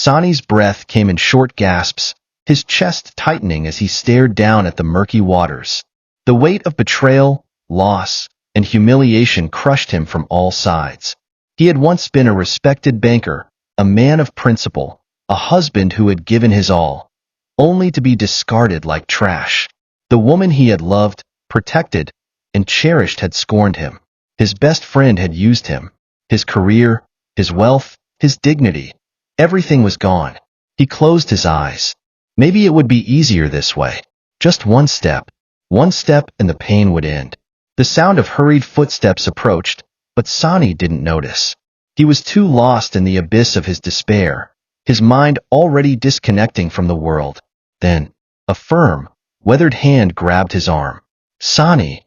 Sani's breath came in short gasps, his chest tightening as he stared down at the murky waters. The weight of betrayal, loss, and humiliation crushed him from all sides. He had once been a respected banker, a man of principle, a husband who had given his all, only to be discarded like trash. The woman he had loved, protected, and cherished had scorned him. His best friend had used him. His career, his wealth, his dignity. Everything was gone. He closed his eyes. Maybe it would be easier this way. Just one step and the pain would end. The sound of hurried footsteps approached, but Sani didn't notice. He was too lost in the abyss of his despair, his mind already disconnecting from the world. Then, a firm, weathered hand grabbed his arm. Sani!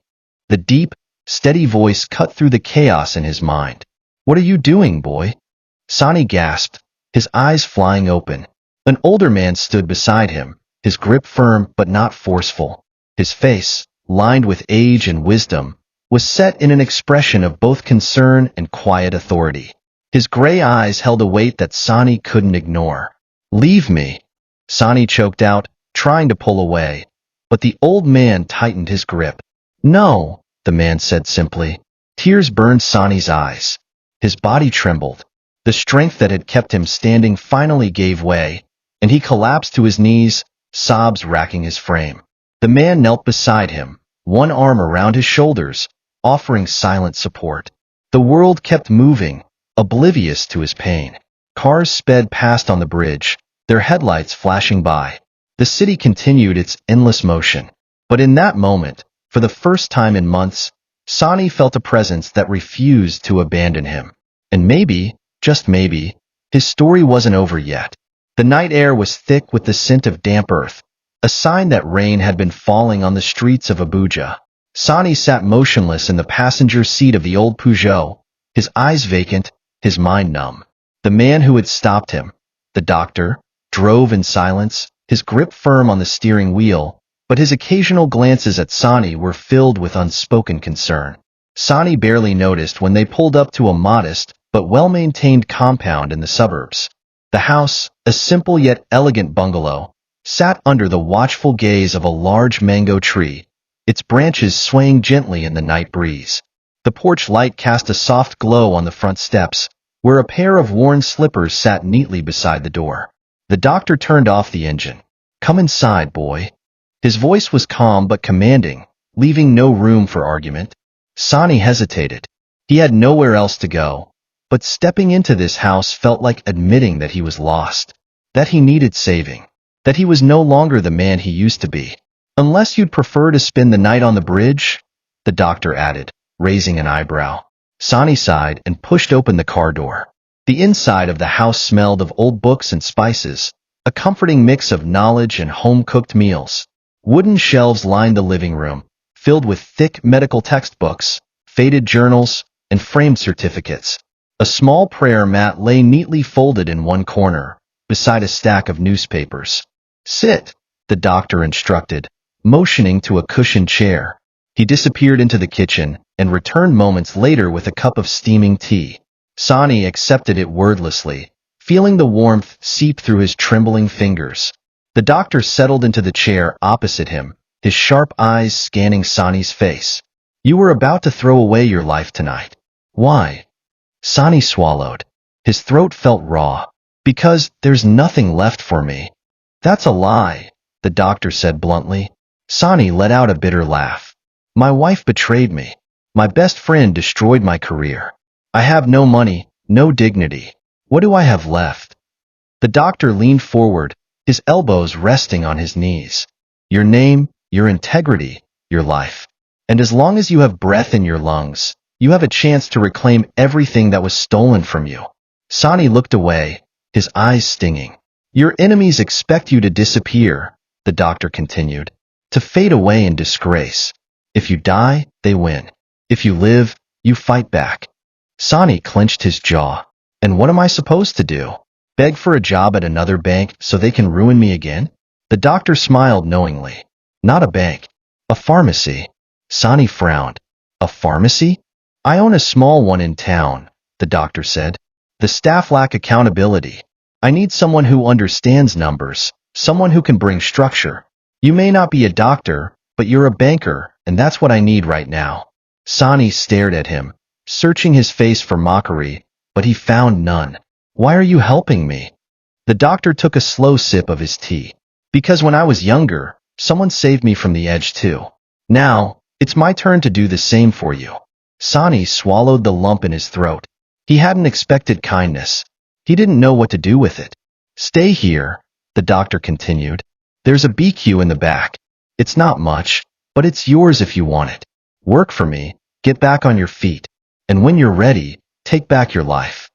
The deep, steady voice cut through the chaos in his mind. What are you doing, boy? Sani gasped, his eyes flying open. An older man stood beside him, his grip firm but not forceful. His face, lined with age and wisdom, was set in an expression of both concern and quiet authority. His gray eyes held a weight that Sani couldn't ignore. Leave me, Sani choked out, trying to pull away, but the old man tightened his grip. No, the man said simply. Tears burned Sani's eyes. His body trembled. The strength that had kept him standing finally gave way, and he collapsed to his knees, sobs racking his frame. The man knelt beside him, one arm around his shoulders, offering silent support. The world kept moving, oblivious to his pain. Cars sped past on the bridge, their headlights flashing by. The city continued its endless motion. But in that moment, for the first time in months, Sani felt a presence that refused to abandon him. And maybe, just maybe, his story wasn't over yet. The night air was thick with the scent of damp earth, a sign that rain had been falling on the streets of Abuja. Sani sat motionless in the passenger seat of the old Peugeot, his eyes vacant, his mind numb. The man who had stopped him, the doctor, drove in silence, his grip firm on the steering wheel, but his occasional glances at Sani were filled with unspoken concern. Sani barely noticed when they pulled up to a modest but well-maintained compound in the suburbs. The house, a simple yet elegant bungalow, sat under the watchful gaze of a large mango tree, its branches swaying gently in the night breeze. The porch light cast a soft glow on the front steps, where a pair of worn slippers sat neatly beside the door. The doctor turned off the engine. Come inside, boy. His voice was calm but commanding, leaving no room for argument. Sani hesitated. He had nowhere else to go, but stepping into this house felt like admitting that he was lost, that he needed saving, that he was no longer the man he used to be. Unless you'd prefer to spend the night on the bridge, the doctor added, raising an eyebrow. Sani sighed and pushed open the car door. The inside of the house smelled of old books and spices, a comforting mix of knowledge and home-cooked meals. Wooden shelves lined the living room, filled with thick medical textbooks, faded journals, and framed certificates. A small prayer mat lay neatly folded in one corner, beside a stack of newspapers. Sit, the doctor instructed, motioning to a cushioned chair. He disappeared into the kitchen and returned moments later with a cup of steaming tea. Sani accepted it wordlessly, feeling the warmth seep through his trembling fingers. The doctor settled into the chair opposite him, his sharp eyes scanning Sani's face. You were about to throw away your life tonight. Why? Sani swallowed. His throat felt raw. Because there's nothing left for me. That's a lie, the doctor said bluntly. Sani let out a bitter laugh. My wife betrayed me. My best friend destroyed my career. I have no money, no dignity. What do I have left? The doctor leaned forward, his elbows resting on his knees. Your name, your integrity, your life. And as long as you have breath in your lungs, you have a chance to reclaim everything that was stolen from you. Sani looked away, his eyes stinging. Your enemies expect you to disappear, the doctor continued, to fade away in disgrace. If you die, they win. If you live, you fight back. Sani clenched his jaw. And what am I supposed to do? Beg for a job at another bank so they can ruin me again? The doctor smiled knowingly. Not a bank. A pharmacy. Sani frowned. A pharmacy? I own a small one in town, the doctor said. The staff lack accountability. I need someone who understands numbers, someone who can bring structure. You may not be a doctor, but you're a banker, and that's what I need right now." Sani stared at him, searching his face for mockery, but he found none. "Why are you helping me?" The doctor took a slow sip of his tea. "Because when I was younger, someone saved me from the edge too. Now, it's my turn to do the same for you." Sani swallowed the lump in his throat. He hadn't expected kindness. He didn't know what to do with it. "Stay here," the doctor continued. "There's a BQ in the back. It's not much, but it's yours if you want it. Work for me, get back on your feet, and when you're ready, take back your life."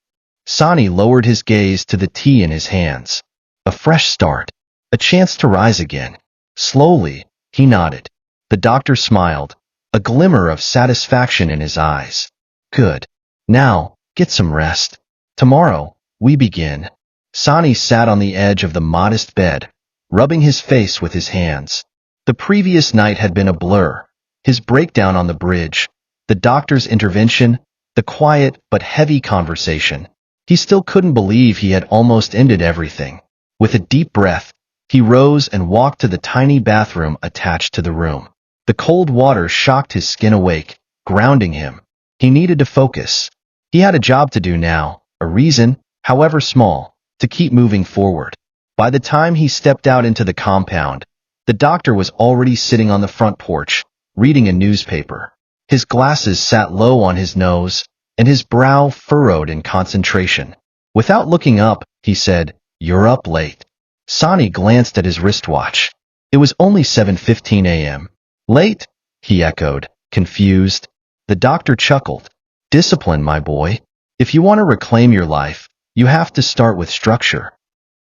Sani lowered his gaze to the tea in his hands. A fresh start. A chance to rise again. Slowly, he nodded. The doctor smiled, a glimmer of satisfaction in his eyes. "Good. Now, get some rest. Tomorrow, we begin." Sani sat on the edge of the modest bed, rubbing his face with his hands. The previous night had been a blur. His breakdown on the bridge, the doctor's intervention, the quiet but heavy conversation. He still couldn't believe he had almost ended everything. With a deep breath, he rose and walked to the tiny bathroom attached to the room. The cold water shocked his skin awake, grounding him. He needed to focus. He had a job to do now, a reason, however small, to keep moving forward. By the time he stepped out into the compound, the doctor was already sitting on the front porch, reading a newspaper. His glasses sat low on his nose, and his brow furrowed in concentration. Without looking up, he said, "You're up late." Sani glanced at his wristwatch. It was only 7:15 a.m. "Late?" he echoed, confused. The doctor chuckled. "Discipline, my boy. If you want to reclaim your life, you have to start with structure."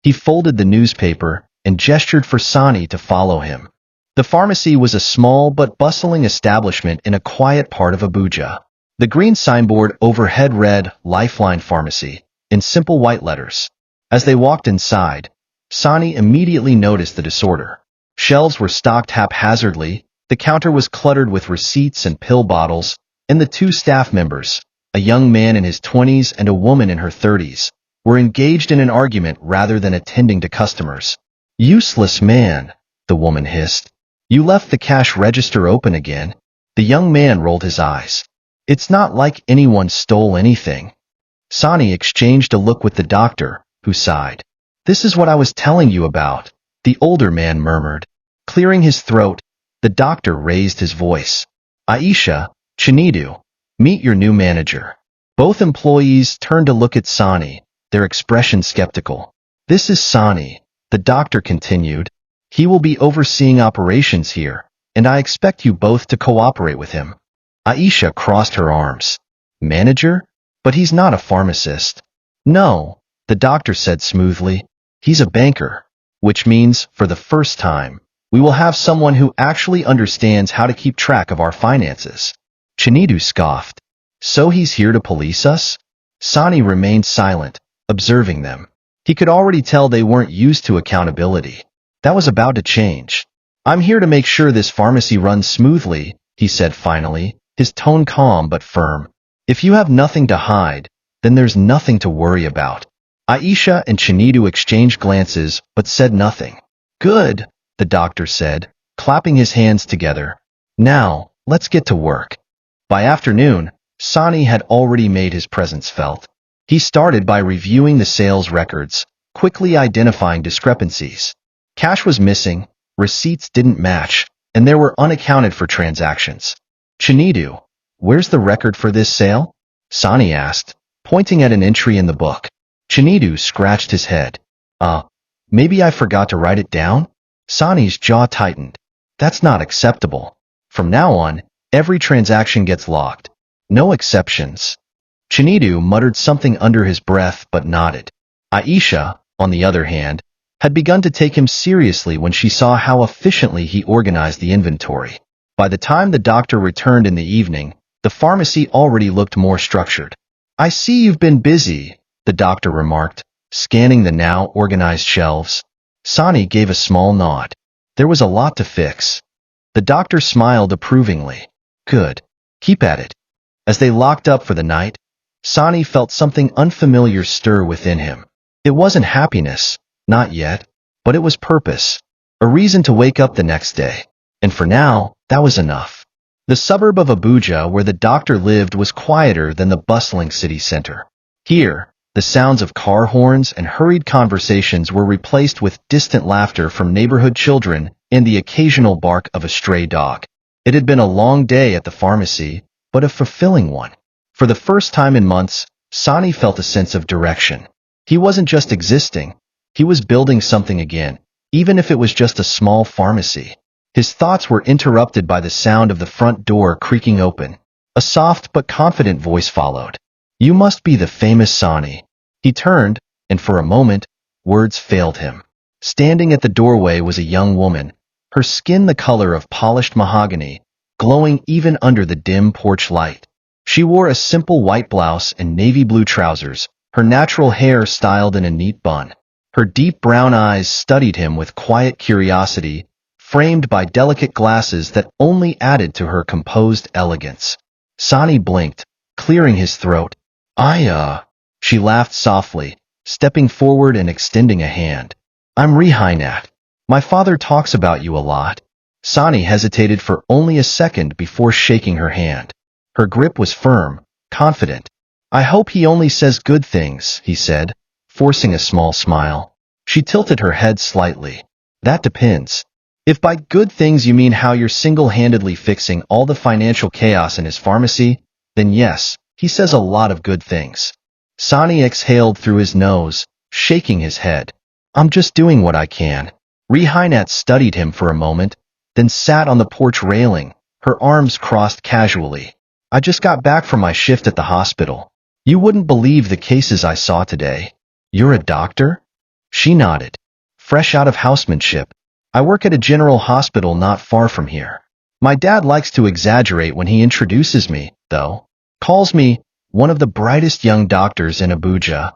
He folded the newspaper and gestured for Sani to follow him. The pharmacy was a small but bustling establishment in a quiet part of Abuja. The green signboard overhead read "Lifeline Pharmacy" in simple white letters. As they walked inside, Sani immediately noticed the disorder. Shelves were stocked haphazardly, the counter was cluttered with receipts and pill bottles, and the two staff members, a young man in his 20s and a woman in her 30s, were engaged in an argument rather than attending to customers. "Useless man," the woman hissed. "You left the cash register open again." The young man rolled his eyes. "It's not like anyone stole anything." Sani exchanged a look with the doctor, who sighed. "This is what I was telling you about," the older man murmured. Clearing his throat, the doctor raised his voice. "Aisha, Chinedu, meet your new manager." Both employees turned to look at Sani, their expression skeptical. "This is Sani," the doctor continued. "He will be overseeing operations here, and I expect you both to cooperate with him." Aisha crossed her arms. "Manager? But he's not a pharmacist." "No," the doctor said smoothly. "He's a banker, which means, for the first time, we will have someone who actually understands how to keep track of our finances." Chinedu scoffed. "So he's here to police us?" Sani remained silent, observing them. He could already tell they weren't used to accountability. That was about to change. "I'm here to make sure this pharmacy runs smoothly," he said finally, his tone calm but firm. "If you have nothing to hide, then there's nothing to worry about." Aisha and Chinedu exchanged glances but said nothing. "Good," the doctor said, clapping his hands together. "Now, let's get to work." By afternoon, Sani had already made his presence felt. He started by reviewing the sales records, quickly identifying discrepancies. Cash was missing, receipts didn't match, and there were unaccounted for transactions. "Chinedu, where's the record for this sale?" Sani asked, pointing at an entry in the book. Chinedu scratched his head. Maybe I forgot to write it down?" Sani's jaw tightened. "That's not acceptable. From now on, every transaction gets logged. No exceptions." Chinedu muttered something under his breath but nodded. Aisha, on the other hand, had begun to take him seriously when she saw how efficiently he organized the inventory. By the time the doctor returned in the evening, the pharmacy already looked more structured. "I see you've been busy," the doctor remarked, scanning the now organized shelves. Sani gave a small nod. There was a lot to fix. The doctor smiled approvingly. "Good. Keep at it." As they locked up for the night, Sani felt something unfamiliar stir within him. It wasn't happiness, not yet, but it was purpose, a reason to wake up the next day. And for now, that was enough. The suburb of Abuja where the doctor lived was quieter than the bustling city center. Here, the sounds of car horns and hurried conversations were replaced with distant laughter from neighborhood children and the occasional bark of a stray dog. It had been a long day at the pharmacy, but a fulfilling one. For the first time in months, Sani felt a sense of direction. He wasn't just existing, he was building something again, even if it was just a small pharmacy. His thoughts were interrupted by the sound of the front door creaking open. A soft but confident voice followed. "You must be the famous Sani." He turned, and for a moment, words failed him. Standing at the doorway was a young woman, her skin the color of polished mahogany, glowing even under the dim porch light. She wore a simple white blouse and navy blue trousers, her natural hair styled in a neat bun. Her deep brown eyes studied him with quiet curiosity, framed by delicate glasses that only added to her composed elegance. Sani blinked, clearing his throat. She laughed softly, stepping forward and extending a hand. "I'm Rehinat. My father talks about you a lot." Sani hesitated for only a second before shaking her hand. Her grip was firm, confident. "I hope he only says good things," he said, forcing a small smile. She tilted her head slightly. "That depends. If by good things you mean how you're single-handedly fixing all the financial chaos in his pharmacy, then yes, he says a lot of good things." Sani exhaled through his nose, shaking his head. "I'm just doing what I can." Rehinat studied him for a moment, then sat on the porch railing, her arms crossed casually. "I just got back from my shift at the hospital. You wouldn't believe the cases I saw today." "You're a doctor?" She nodded. "Fresh out of housemanship. I work at a general hospital not far from here. My dad likes to exaggerate when he introduces me, though. Calls me one of the brightest young doctors in Abuja."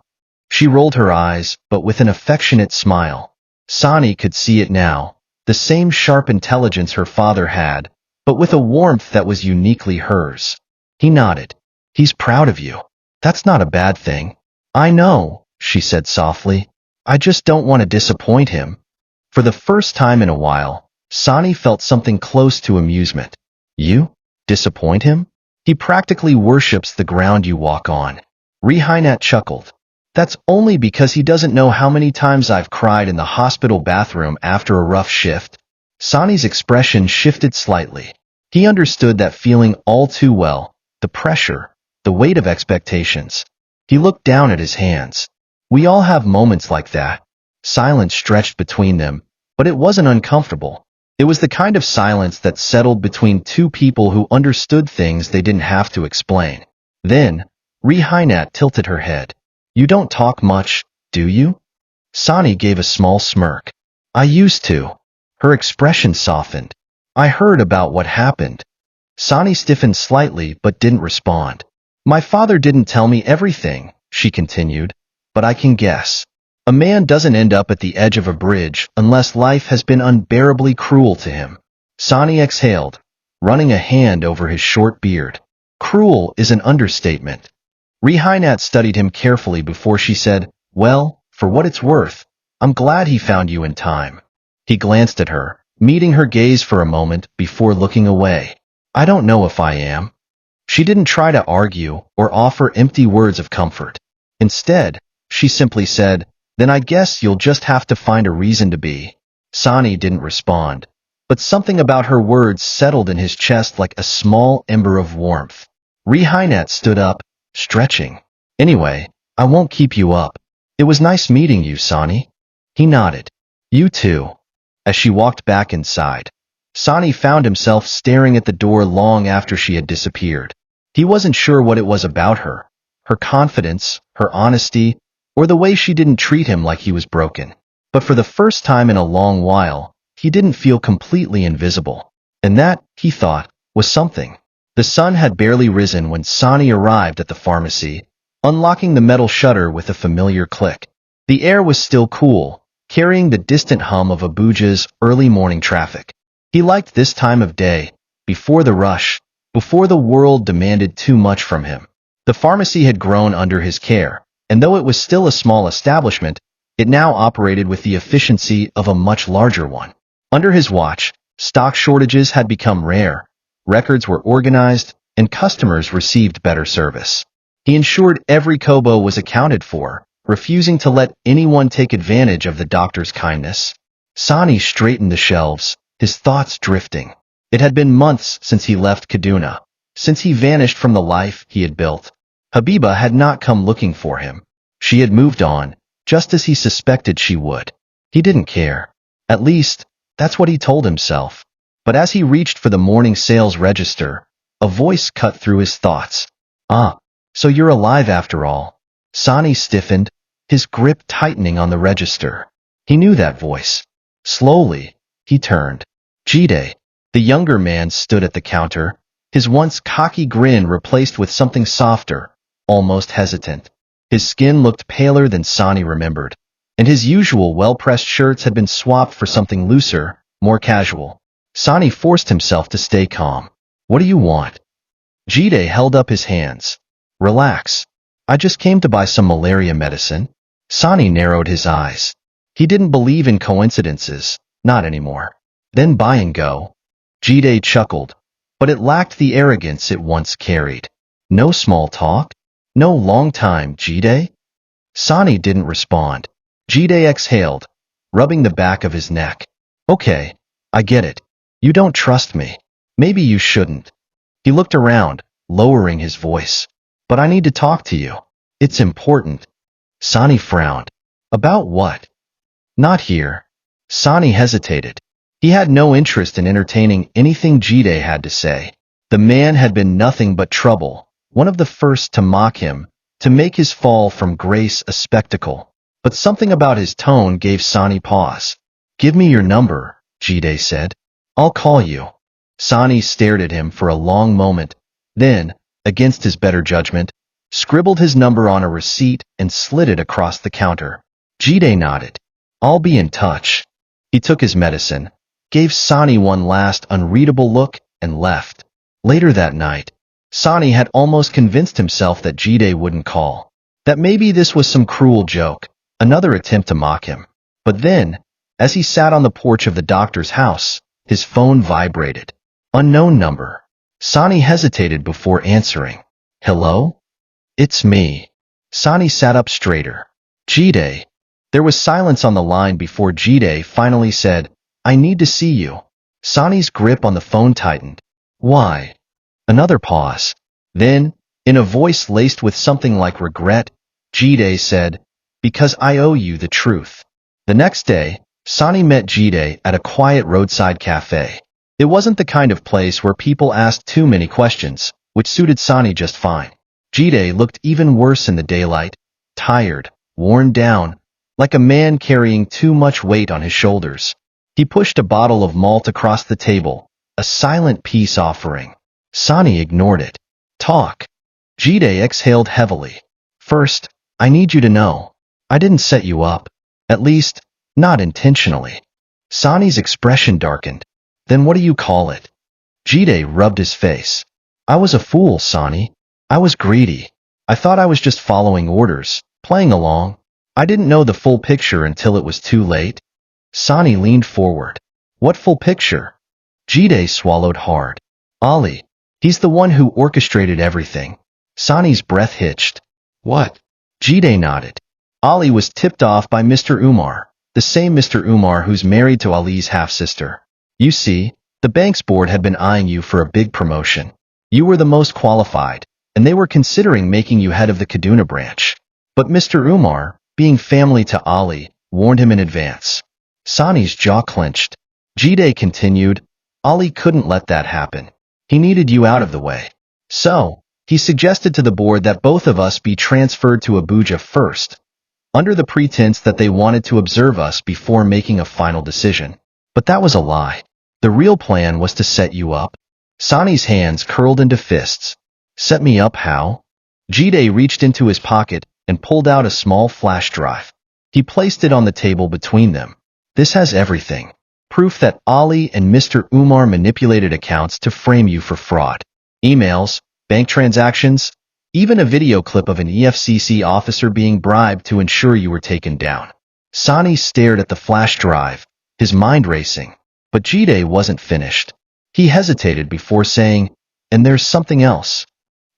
She rolled her eyes, but with an affectionate smile. Sani could see it now, the same sharp intelligence her father had, but with a warmth that was uniquely hers. He nodded. "He's proud of you. That's not a bad thing." "I know," she said softly. "I just don't want to disappoint him." For the first time in a while, Sani felt something close to amusement. "You? Disappoint him? He practically worships the ground you walk on." Rehinat chuckled. "That's only because he doesn't know how many times I've cried in the hospital bathroom after a rough shift." Sani's expression shifted slightly. He understood that feeling all too well, the pressure, the weight of expectations. He looked down at his hands. "We all have moments like that." Silence stretched between them, but it wasn't uncomfortable. It was the kind of silence that settled between two people who understood things they didn't have to explain. Then, Rehinat tilted her head. "You don't talk much, do you?" Sani gave a small smirk. "I used to." Her expression softened. "I heard about what happened." Sani stiffened slightly but didn't respond. "My father didn't tell me everything," she continued, "but I can guess. A man doesn't end up at the edge of a bridge unless life has been unbearably cruel to him." Sani exhaled, running a hand over his short beard. "Cruel is an understatement." Rehinat studied him carefully before she said, "Well, for what it's worth, I'm glad he found you in time." He glanced at her, meeting her gaze for a moment before looking away. "I don't know if I am." She didn't try to argue or offer empty words of comfort. Instead, she simply said, "Then I guess you'll just have to find a reason to be." Sani didn't respond, but something about her words settled in his chest like a small ember of warmth. Rehinat stood up, stretching. "Anyway, I won't keep you up. It was nice meeting you, Sani." He nodded. "You too." As she walked back inside, Sani found himself staring at the door long after she had disappeared. He wasn't sure what it was about her, her confidence, her honesty, or the way she didn't treat him like he was broken. But for the first time in a long while, he didn't feel completely invisible. And that, he thought, was something. The sun had barely risen when Sani arrived at the pharmacy, unlocking the metal shutter with a familiar click. The air was still cool, carrying the distant hum of Abuja's early morning traffic. He liked this time of day, before the rush, before the world demanded too much from him. The pharmacy had grown under his care, and though it was still a small establishment, it now operated with the efficiency of a much larger one. Under his watch, stock shortages had become rare, records were organized, and customers received better service. He ensured every kobo was accounted for, refusing to let anyone take advantage of the doctor's kindness. Sani straightened the shelves, his thoughts drifting. It had been months since he left Kaduna, since he vanished from the life he had built. Habiba had not come looking for him. She had moved on, just as he suspected she would. He didn't care. At least, that's what he told himself. But as he reached for the morning sales register, a voice cut through his thoughts. "Ah, so you're alive after all." Sani stiffened, his grip tightening on the register. He knew that voice. Slowly, he turned. Jide, the younger man, stood at the counter, his once cocky grin replaced with something softer, almost hesitant. His skin looked paler than Sani remembered, and his usual well-pressed shirts had been swapped for something looser, more casual. Sani forced himself to stay calm. "What do you want?" Jide held up his hands. "Relax. I just came to buy some malaria medicine." Sani narrowed his eyes. He didn't believe in coincidences, not anymore. "Then buy and go." Jide chuckled, but it lacked the arrogance it once carried. "No small talk? No long time, Jide?" Sani didn't respond. Jide exhaled, rubbing the back of his neck. "Okay, I get it. You don't trust me. Maybe you shouldn't." He looked around, lowering his voice. "But I need to talk to you. It's important." Sani frowned. "About what?" "Not here." Sani hesitated. He had no interest in entertaining anything Jide had to say. The man had been nothing but trouble, one of the first to mock him, to make his fall from grace a spectacle. But something about his tone gave Sani pause. "Give me your number," Jide said. "I'll call you." Sani stared at him for a long moment, then, against his better judgment, scribbled his number on a receipt and slid it across the counter. Jide nodded. "I'll be in touch." He took his medicine, gave Sani one last unreadable look, and left. Later that night, Sani had almost convinced himself that Jide wouldn't call, that maybe this was some cruel joke, another attempt to mock him. But then, as he sat on the porch of the doctor's house, his phone vibrated. Unknown number. Sani hesitated before answering. "Hello? It's me." Sani sat up straighter. "Jide." There was silence on the line before Jide finally said, "I need to see you." Sani's grip on the phone tightened. "Why?" Another pause. Then, in a voice laced with something like regret, Jide said, "Because I owe you the truth." The next day, Sani met Jide at a quiet roadside cafe. It wasn't the kind of place where people asked too many questions, which suited Sani just fine. Jide looked even worse in the daylight, tired, worn down, like a man carrying too much weight on his shoulders. He pushed a bottle of malt across the table, a silent peace offering. Sani ignored it. "Talk." Jide exhaled heavily. "First, I need you to know, I didn't set you up. At least, not intentionally." Sani's expression darkened. "Then what do you call it?" Jide rubbed his face. "I was a fool, Sani. I was greedy. I thought I was just following orders, playing along. I didn't know the full picture until it was too late." Sani leaned forward. "What full picture?" Jide swallowed hard. "Ali. He's the one who orchestrated everything." Sani's breath hitched. "What?" Jide nodded. "Ali was tipped off by Mr. Umar, the same Mr. Umar who's married to Ali's half-sister. You see, the bank's board had been eyeing you for a big promotion. You were the most qualified, and they were considering making you head of the Kaduna branch. But Mr. Umar, being family to Ali, warned him in advance." Sani's jaw clenched. Jide continued, "Ali couldn't let that happen. He needed you out of the way. So, he suggested to the board that both of us be transferred to Abuja first, under the pretense that they wanted to observe us before making a final decision. But that was a lie. The real plan was to set you up." Sani's hands curled into fists. "Set me up how?" Jide reached into his pocket and pulled out a small flash drive. He placed it on the table between them. "This has everything. Proof that Ali and Mr. Umar manipulated accounts to frame you for fraud. Emails, bank transactions, Even a video clip of an EFCC officer being bribed to ensure you were taken down. Sani stared at the flash drive, his mind racing. But Jide wasn't finished. He hesitated before saying, "And there's something else."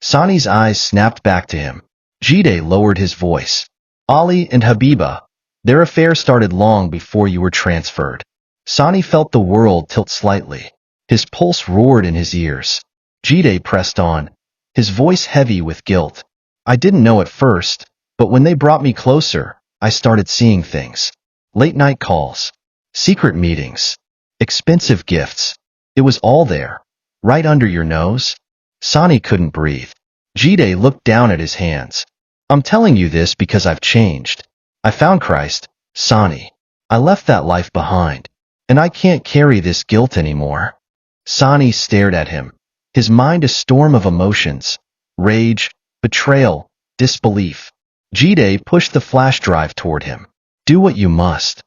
Sani's eyes snapped back to him. Jide lowered his voice. "Ali and Habiba, their affair started long before you were transferred." Sani felt the world tilt slightly. His pulse roared in his ears. Jide pressed on, his voice heavy with guilt. "I didn't know at first, but when they brought me closer, I started seeing things. Late-night calls, secret meetings, expensive gifts. It was all there, right under your nose." Sani couldn't breathe. Jide looked down at his hands. "I'm telling you this because I've changed. I found Christ, Sani. I left that life behind, and I can't carry this guilt anymore." Sani stared at him, his mind a storm of emotions: rage, betrayal, disbelief. Jide pushed the flash drive toward him. "Do what you must."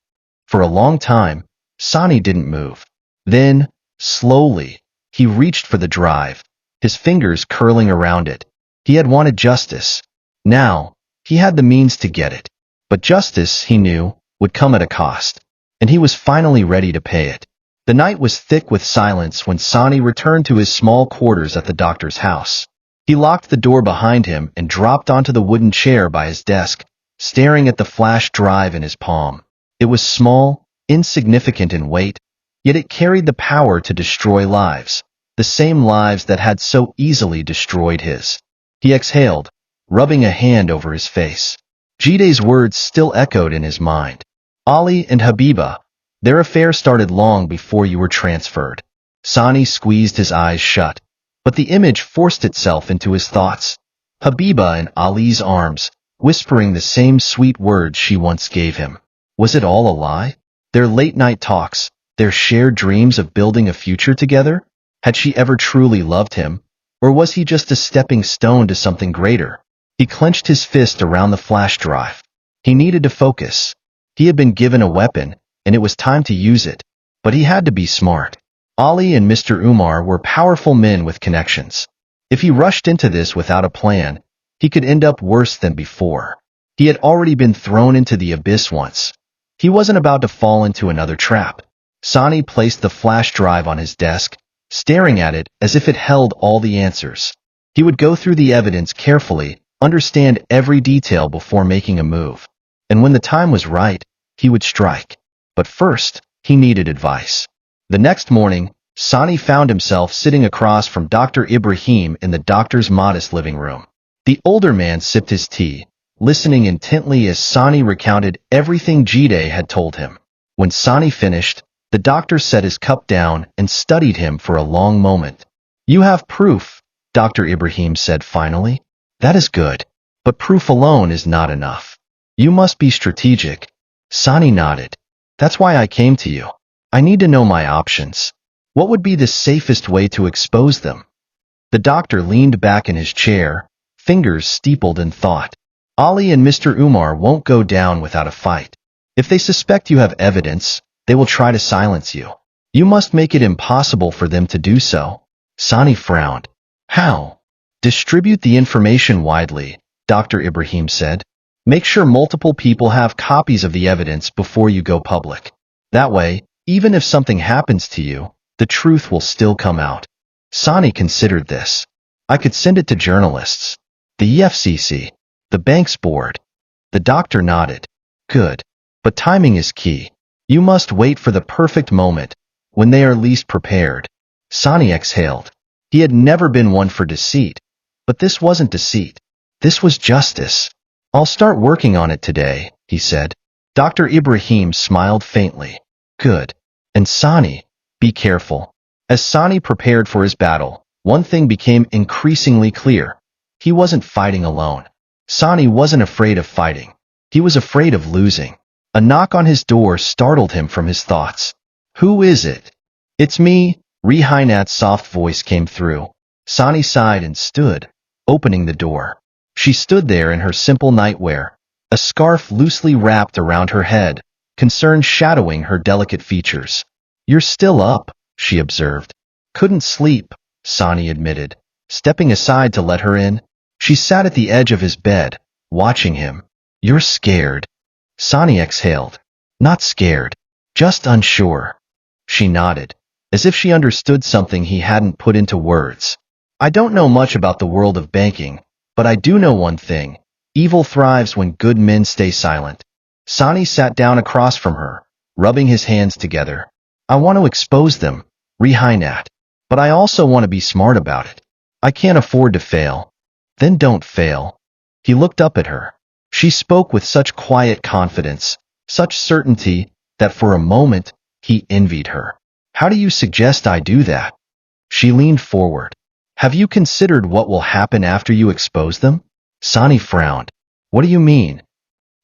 For a long time, Sani didn't move. Then, slowly, he reached for the drive, his fingers curling around it. He had wanted justice. Now, he had the means to get it. But justice, he knew, would come at a cost, and he was finally ready to pay it. The night was thick with silence when Sani returned to his small quarters at the doctor's house. He locked the door behind him and dropped onto the wooden chair by his desk, staring at the flash drive in his palm. It was small, insignificant in weight, yet it carried the power to destroy lives, the same lives that had so easily destroyed his. He exhaled, rubbing a hand over his face. Jide's words still echoed in his mind. "Ali and Habiba, their affair started long before you were transferred." Sani squeezed his eyes shut, but the image forced itself into his thoughts. Habiba in Ali's arms, whispering the same sweet words she once gave him. Was it all a lie? Their late-night talks, their shared dreams of building a future together? Had she ever truly loved him? Or was he just a stepping stone to something greater? He clenched his fist around the flash drive. He needed to focus. He had been given a weapon, and it was time to use it. But he had to be smart. Ali and Mr. Umar were powerful men with connections. If he rushed into this without a plan, he could end up worse than before. He had already been thrown into the abyss once. He wasn't about to fall into another trap. Sani placed the flash drive on his desk, staring at it as if it held all the answers. He would go through the evidence carefully, understand every detail before making a move. And when the time was right, he would strike. But first, he needed advice. The next morning, Sani found himself sitting across from Dr. Ibrahim in the doctor's modest living room. The older man sipped his tea, listening intently as Sani recounted everything Jide had told him. When Sani finished, the doctor set his cup down and studied him for a long moment. "You have proof," Dr. Ibrahim said finally. "That is good. But proof alone is not enough. You must be strategic." Sani nodded. "That's why I came to you. I need to know my options. What would be the safest way to expose them?" The doctor leaned back in his chair, fingers steepled in thought. "Ali and Mr. Umar won't go down without a fight. If they suspect you have evidence, they will try to silence you. You must make it impossible for them to do so." Sani frowned. "How?" "Distribute the information widely," Dr. Ibrahim said. "Make sure multiple people have copies of the evidence before you go public. That way, even if something happens to you, the truth will still come out." Sani considered this. "I could send it to journalists. The EFCC. The bank's board." The doctor nodded. "Good. But timing is key. You must wait for the perfect moment, when they are least prepared." Sani exhaled. He had never been one for deceit. But this wasn't deceit. This was justice. "I'll start working on it today," he said. Dr. Ibrahim smiled faintly. "Good. And Sani, be careful." As Sani prepared for his battle, one thing became increasingly clear. He wasn't fighting alone. Sani wasn't afraid of fighting. He was afraid of losing. A knock on his door startled him from his thoughts. "Who is it?" "It's me," Rehinat's soft voice came through. Sani sighed and stood, opening the door. She stood there in her simple nightwear, a scarf loosely wrapped around her head, concern shadowing her delicate features. "You're still up," she observed. "Couldn't sleep," Sani admitted, stepping aside to let her in. She sat at the edge of his bed, watching him. "You're scared." Sani exhaled. "Not scared, just unsure." She nodded, as if she understood something he hadn't put into words. "I don't know much about the world of banking, but I do know one thing. Evil thrives when good men stay silent." Sani sat down across from her, rubbing his hands together. "I want to expose them, Rehinat. But I also want to be smart about it. I can't afford to fail." "Then don't fail." He looked up at her. She spoke with such quiet confidence, such certainty, that for a moment, he envied her. "How do you suggest I do that?" She leaned forward. "Have you considered what will happen after you expose them?" Sani frowned. "What do you mean?"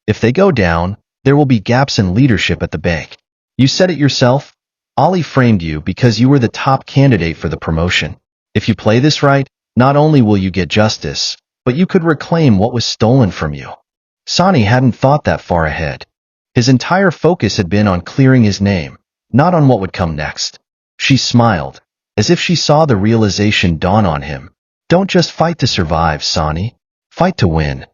"If they go down, there will be gaps in leadership at the bank. You said it yourself. Ali framed you because you were the top candidate for the promotion. If you play this right, not only will you get justice, but you could reclaim what was stolen from you." Sani hadn't thought that far ahead. His entire focus had been on clearing his name, not on what would come next. She smiled, as if she saw the realization dawn on him. "Don't just fight to survive, Sani. Fight to win."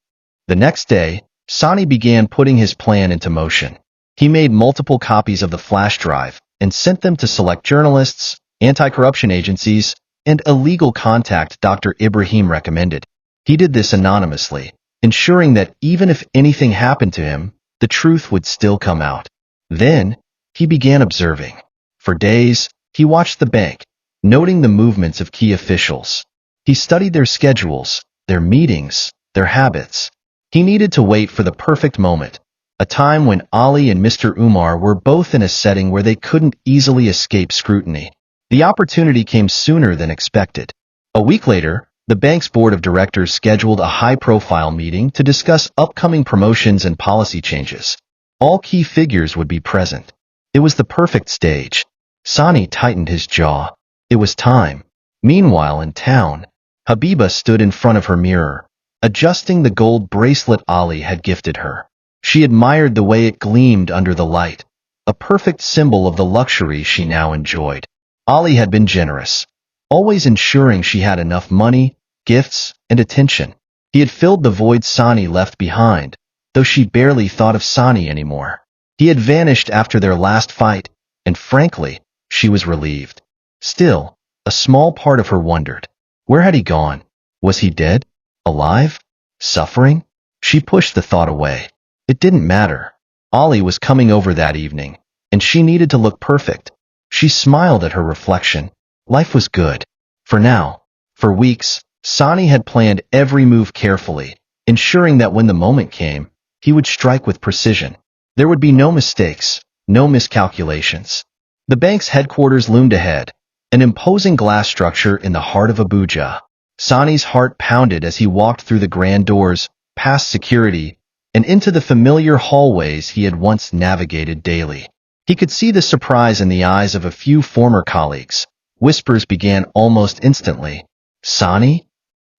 The next day, Sani began putting his plan into motion. He made multiple copies of the flash drive and sent them to select journalists, anti-corruption agencies, and a legal contact Dr. Ibrahim recommended. He did this anonymously, ensuring that even if anything happened to him, the truth would still come out. Then, he began observing. For days, he watched the bank, noting the movements of key officials. He studied their schedules, their meetings, their habits. He needed to wait for the perfect moment, a time when Ali and Mr. Umar were both in a setting where they couldn't easily escape scrutiny. The opportunity came sooner than expected. A week later, the bank's board of directors scheduled a high-profile meeting to discuss upcoming promotions and policy changes. All key figures would be present. It was the perfect stage. Sani tightened his jaw. It was time. Meanwhile, in town, Habiba stood in front of her mirror, adjusting the gold bracelet Ali had gifted her. She admired the way it gleamed under the light, a perfect symbol of the luxury she now enjoyed. Ali had been generous, always ensuring she had enough money, gifts, and attention. He had filled the void Sani left behind, though she barely thought of Sani anymore. He had vanished after their last fight, and frankly, she was relieved. Still, a small part of her wondered. Where had he gone? Was he dead? Alive? Suffering? She pushed the thought away. It didn't matter. Ali was coming over that evening, and she needed to look perfect. She smiled at her reflection. Life was good. For now. For weeks, Sani had planned every move carefully, ensuring that when the moment came, he would strike with precision. There would be no mistakes, no miscalculations. The bank's headquarters loomed ahead, an imposing glass structure in the heart of Abuja. Sani's heart pounded as he walked through the grand doors, past security, and into the familiar hallways he had once navigated daily. He could see the surprise in the eyes of a few former colleagues. Whispers began almost instantly. "Sani?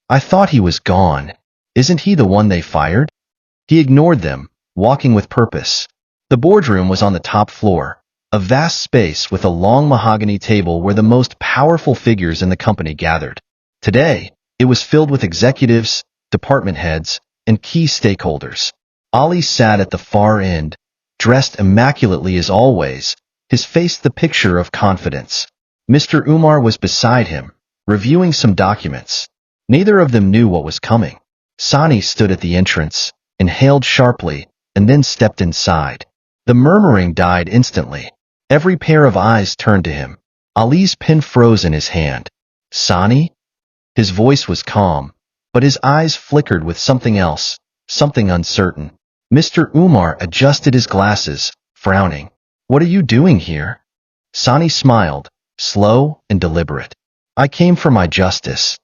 I thought he was gone. Isn't he the one they fired?" He ignored them, walking with purpose. The boardroom was on the top floor, a vast space with a long mahogany table where the most powerful figures in the company gathered. Today, it was filled with executives, department heads, and key stakeholders. Ali sat at the far end, dressed immaculately as always, his face the picture of confidence. Mr. Umar was beside him, reviewing some documents. Neither of them knew what was coming. Sani stood at the entrance, inhaled sharply, and then stepped inside. The murmuring died instantly. Every pair of eyes turned to him. Ali's pen froze in his hand. "Sani?" His voice was calm, but his eyes flickered with something else, something uncertain. Mr. Umar adjusted his glasses, frowning. "What are you doing here?" Sani smiled, slow and deliberate. "I came for my justice."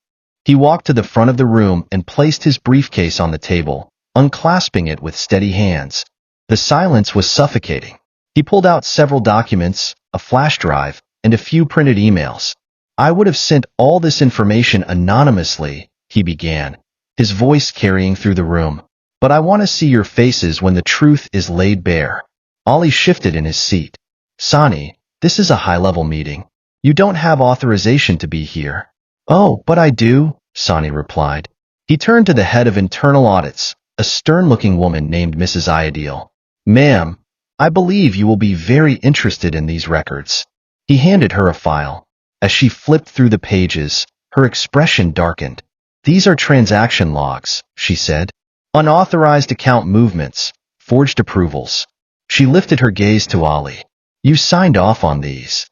He walked to the front of the room and placed his briefcase on the table, unclasping it with steady hands. The silence was suffocating. He pulled out several documents, a flash drive, and a few printed emails. "I would have sent all this information anonymously," he began, his voice carrying through the room. "But I want to see your faces when the truth is laid bare." Ali shifted in his seat. "Sani, this is a high-level meeting. You don't have authorization to be here." "Oh, but I do," Sani replied. He turned to the head of internal audits, a stern-looking woman named Mrs. Ideal. "Ma'am, I believe you will be very interested in these records." He handed her a file. As she flipped through the pages, her expression darkened. "These are transaction logs," she said. "Unauthorized account movements, forged approvals." She lifted her gaze to Ali. "You signed off on these."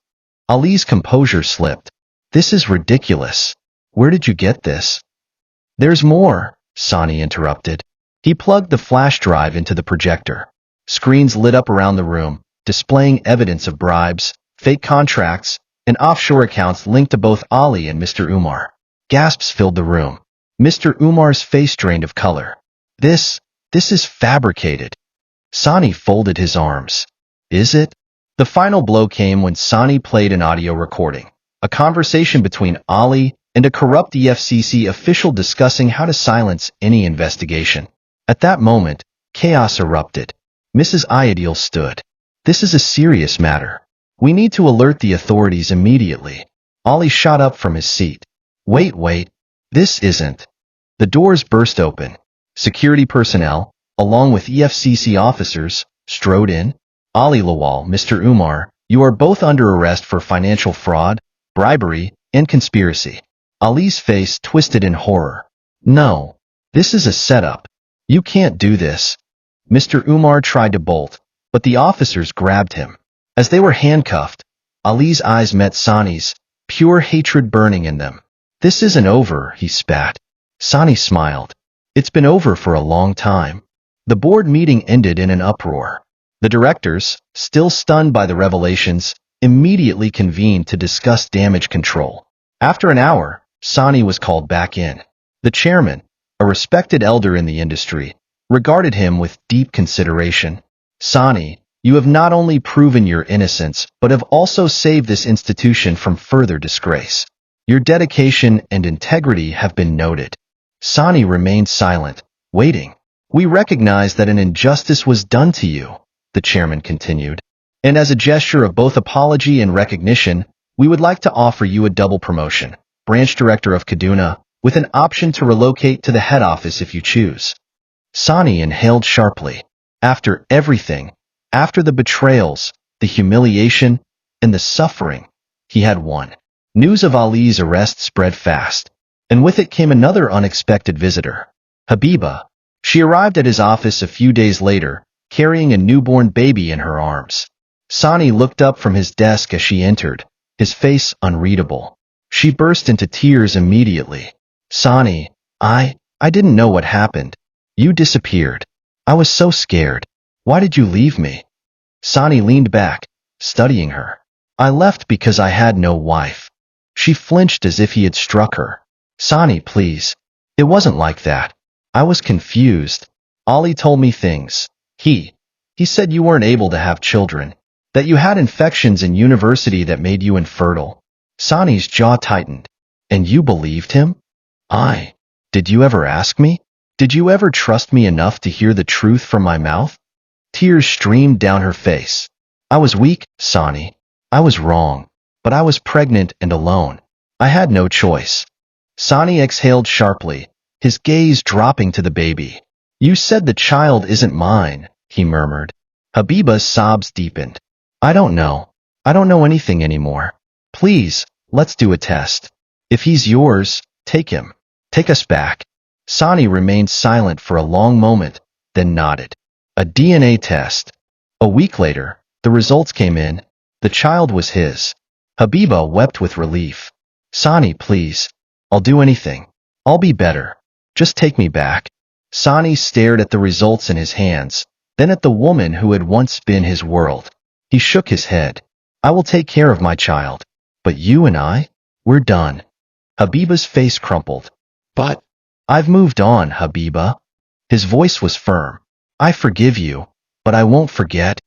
Ali's composure slipped. "This is ridiculous. Where did you get this?" "There's more," Sani interrupted. He plugged the flash drive into the projector. Screens lit up around the room, displaying evidence of bribes, fake contracts, and offshore accounts linked to both Ali and Mr. Umar. Gasps filled the room. Mr. Umar's face drained of color. This is fabricated." Sani folded his arms. "Is it?" The final blow came when Sani played an audio recording, a conversation between Ali and a corrupt EFCC official discussing how to silence any investigation. At that moment, chaos erupted. Mrs. Ideal stood. "This is a serious matter. We need to alert the authorities immediately." Ali shot up from his seat. Wait, this isn't." The doors burst open. Security personnel, along with EFCC officers, strode in. "Ali Lawal, Mr. Umar, you are both under arrest for financial fraud, bribery, and conspiracy." Ali's face twisted in horror. "No, this is a setup. You can't do this." Mr. Umar tried to bolt, but the officers grabbed him. As they were handcuffed, Ali's eyes met Sani's, pure hatred burning in them. "This isn't over," he spat. Sani smiled. "It's been over for a long time." The board meeting ended in an uproar. The directors, still stunned by the revelations, immediately convened to discuss damage control. After an hour, Sani was called back in. The chairman, a respected elder in the industry, regarded him with deep consideration. "Sani, you have not only proven your innocence, but have also saved this institution from further disgrace. Your dedication and integrity have been noted." Sani remained silent, waiting. "We recognize that an injustice was done to you," the chairman continued. "And as a gesture of both apology and recognition, we would like to offer you a double promotion, branch director of Kaduna, with an option to relocate to the head office if you choose." Sani inhaled sharply. After everything, after the betrayals, the humiliation, and the suffering, he had won. News of Ali's arrest spread fast, and with it came another unexpected visitor. Habiba. She arrived at his office a few days later, carrying a newborn baby in her arms. Sani looked up from his desk as she entered, his face unreadable. She burst into tears immediately. "Sani, I didn't know what happened. You disappeared. I was so scared. Why did you leave me?" Sani leaned back, studying her. "I left because I had no wife." She flinched as if he had struck her. "Sani, please. It wasn't like that. I was confused. Ali told me things. He said you weren't able to have children, that you had infections in university that made you infertile." Sani's jaw tightened. "And you believed him?" Did you ever ask me? Did you ever trust me enough to hear the truth from my mouth?" Tears streamed down her face. "I was weak, Sani. I was wrong. But I was pregnant and alone. I had no choice." Sani exhaled sharply, his gaze dropping to the baby. "You said the child isn't mine," he murmured. Habiba's sobs deepened. I don't know anything anymore. Please, let's do a test. If he's yours, take him. Take us back." Sani remained silent for a long moment, then nodded. A DNA test. A week later, the results came in. The child was his. Habiba wept with relief. "Sani, please. I'll do anything. I'll be better. Just take me back." Sani stared at the results in his hands, then at the woman who had once been his world. He shook his head. "I will take care of my child. But you and I? We're done." Habiba's face crumpled. "But I've moved on, Habiba." His voice was firm. "I forgive you, but I won't forget."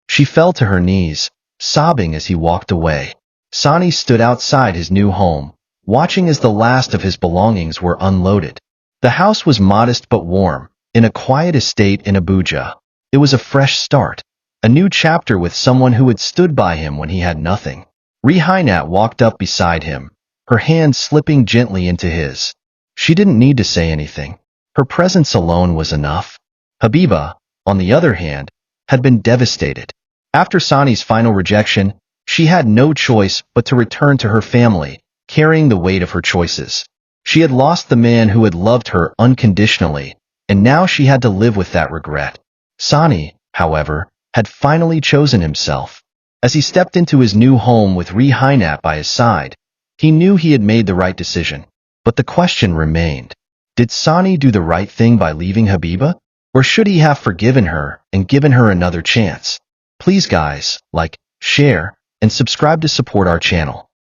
She fell to her knees, sobbing as he walked away. Sani stood outside his new home, watching as the last of his belongings were unloaded. The house was modest but warm, in a quiet estate in Abuja. It was a fresh start, a new chapter with someone who had stood by him when he had nothing. Rihinat walked up beside him, her hand slipping gently into his. She didn't need to say anything. Her presence alone was enough. Habiba, on the other hand, had been devastated. After Sani's final rejection, she had no choice but to return to her family, carrying the weight of her choices. She had lost the man who had loved her unconditionally, and now she had to live with that regret. Sani, however, had finally chosen himself. As he stepped into his new home with Rehinat by his side, he knew he had made the right decision. But the question remained. Did Sani do the right thing by leaving Habiba? Or should he have forgiven her and given her another chance? Please guys, like, share, and subscribe to support our channel.